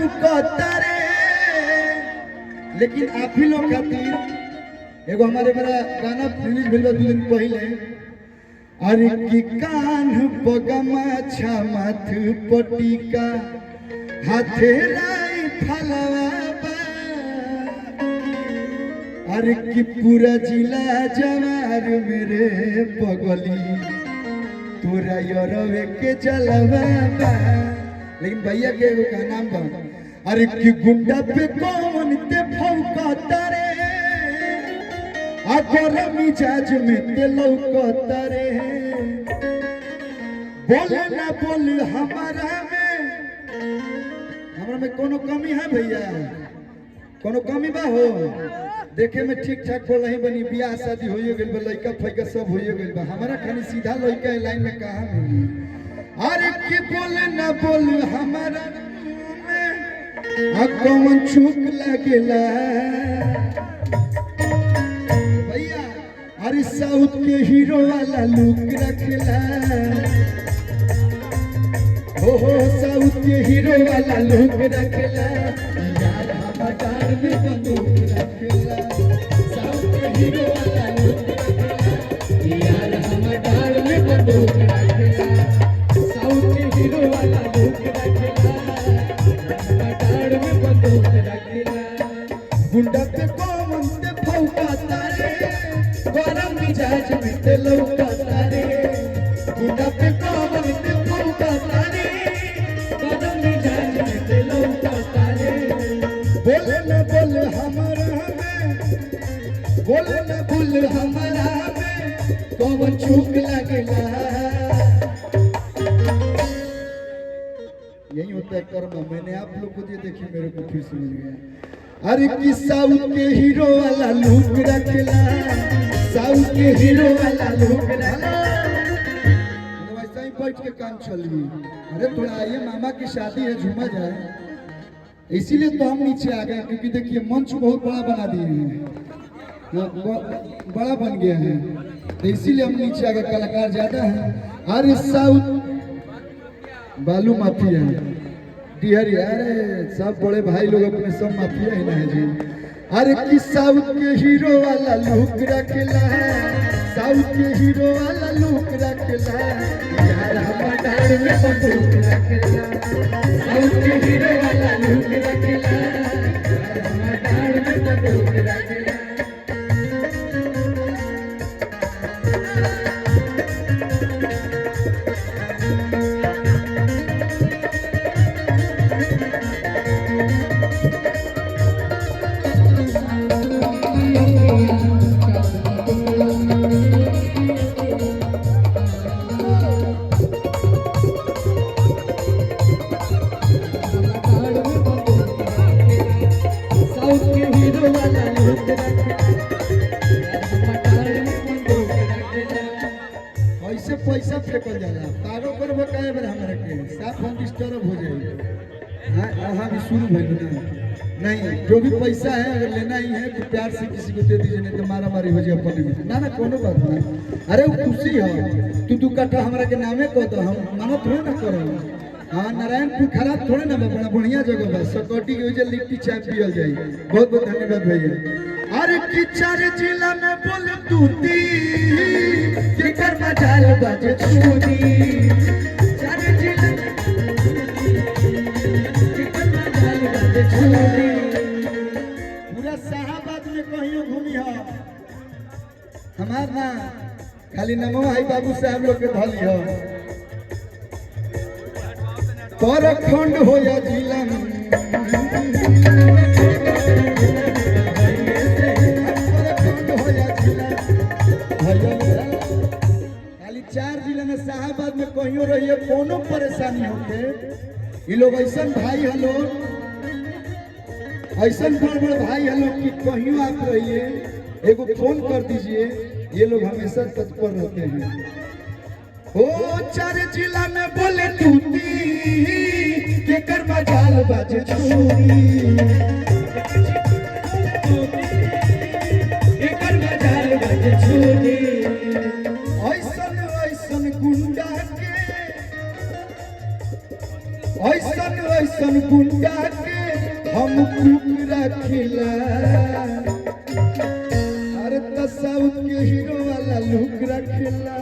भौंकतारे। लेकिन आप ही लोग खातिर एगो हमारे बड़ा गाना रिलीज भेल 2 दिन पहले। अरे की कान पगमा छामथ पटिका हाथे राई फलवा। अरे की पूरा जिला जवार मेरे पगली तोरा यरवे के जलवा। लेकिन भैया के एगो का नाम बा। अरे की गुंडा पे कौन ते भौंकतारे। अगर मिजाज में ते लौकतारे। बोले ना बोल हमारा में कोनो कमी है भैया? कोनो कमी बा हो? देखे में ठीक ठाक बोल रही बनी। बियाह शादी होइए गेल बा, लइका फइका सब होइए गेल बा। हमारा खाली सीधा लइका लाइन में कहां मिली? अरे की बोले ना बोल हमारा में कौन चूक लगेला भैया। अरे साउथ के हीरो वाला लुक रखेला। हो साउथ के हीरो वाला लुक रखेला। यार हमार में बंदूक रखेला। साउथ के हीरो वाला लुक रखेला। यार हमार में बंदूक रखेला। साउथ के हीरो वाला लुक रखेला। हमार में बंदूक रखेला। गुंडा पे कौन ते भौंकतारे। गरम मिजाज में ते लौकतारे। गुंडा पे कौन ते भौंकतारे। गरम मिजाज में ते लौकतारे। बोले न बोल हमारा में, बोले न बोल हमारा में कौन चूक लगेला। यही होता है कर्म। मैंने आप लोग को दिए, देखिए मेरे को फिर से मिल गया। अरे कि साउथ के हीरो वाला लुक रखेला। साउथ के हीरो वाला लुक रखेला। वैसा ही बैठ के काम चली। अरे थोड़ा आइए, मामा की शादी है, झूमा जाए। इसीलिए तो हम नीचे आ गए, क्योंकि देखिए मंच बहुत बड़ा बना दिए हैं, बड़ा बन गया है, तो इसीलिए हम नीचे आ गए। कलाकार ज्यादा है। अरे साउथ बालू माफिया डिहरी, अरे सब बड़े भाई लोग अपने सब माफिया ही ना है जी। अरे कि साउथ के हीरो वाला लुक रखेला। साउथ के हीरो वाला लुक रखेला। यार हमार डाल में बंदूक रखेला। साउथ के हीरो वाला लुक रखेला। यार हमार डाल में बंदूक रखेला। ऐसे पैसा फेंकल जाला, पागल करबो काहे बेर हमरा के, साफ हम डिस्टर्ब हो जाई। हां वहां भी शुरू भइल ना। नहीं, जो भी पैसा है अगर लेना ही है तो प्यार से किसी को दे दीजिए, नहीं तो मारा मारी हो जाए अपने में। ना ना कोनो बात ना। अरे वो खुशी है। तू 2 कट्ठा हमरा के नामे कह दो, हम मानो थोड़े ना करो। हाँ, नारायणपुर खराब थोड़े ना बा, बड़ा बढ़िया जगह बा। सकौटी के वजह लिट्टी चाय पियल जाई। बहुत बहुत धन्यवाद भैया। अरे कि 4 जिला में बोल तूती के कर मजाल बाजे छूदी। 4 जिला में के कर मजाल बाजे छूदी। पूरा शाहबाद में कहियो घूमी हो हमार ना, खाली नमो भाई बाबू साहब लोग के धली हो। परखंड हो या जिला में खाली 4 जिला में शाहबाद में कहियो रहिए, कोनो परेशानी होके ये लोग ऐसा भाई हलो, ऐसा बड़ भाई हलो कि कहियो आप रहिए, एगो फोन कर दीजिए, ये लोग हमेशा तत्पर रहते हैं। ओ 4 जिला में बोले तूती के कर मजाल बाजे छूरी। के कर मजाल बाजे छूरी। ऐसन ऐसन गुंडा के, ऐसन ऐसन गुंडा के हम कुक रखिला अरे तो साउथ के हीरो वाला लुक रखिला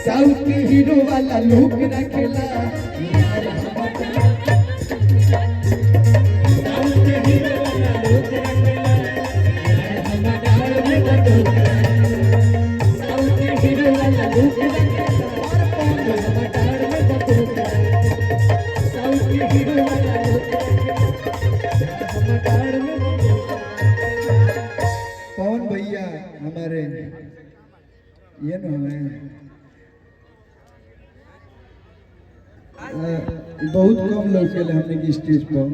साउथ के हीरो वाला लुक रखिला यार साउथ के हीरो वाला लुक रखिला यार हमारा में बंदूक साउथ के हीरो वाला लुक रखिला और कौन हमारा में बंदूक साउथ के हीरो वाला लुक रखिला हमारा में बंदूक पवन भैया हमारे ये न हमें बहुत कम लोग के लिए हमने की स्टेज पर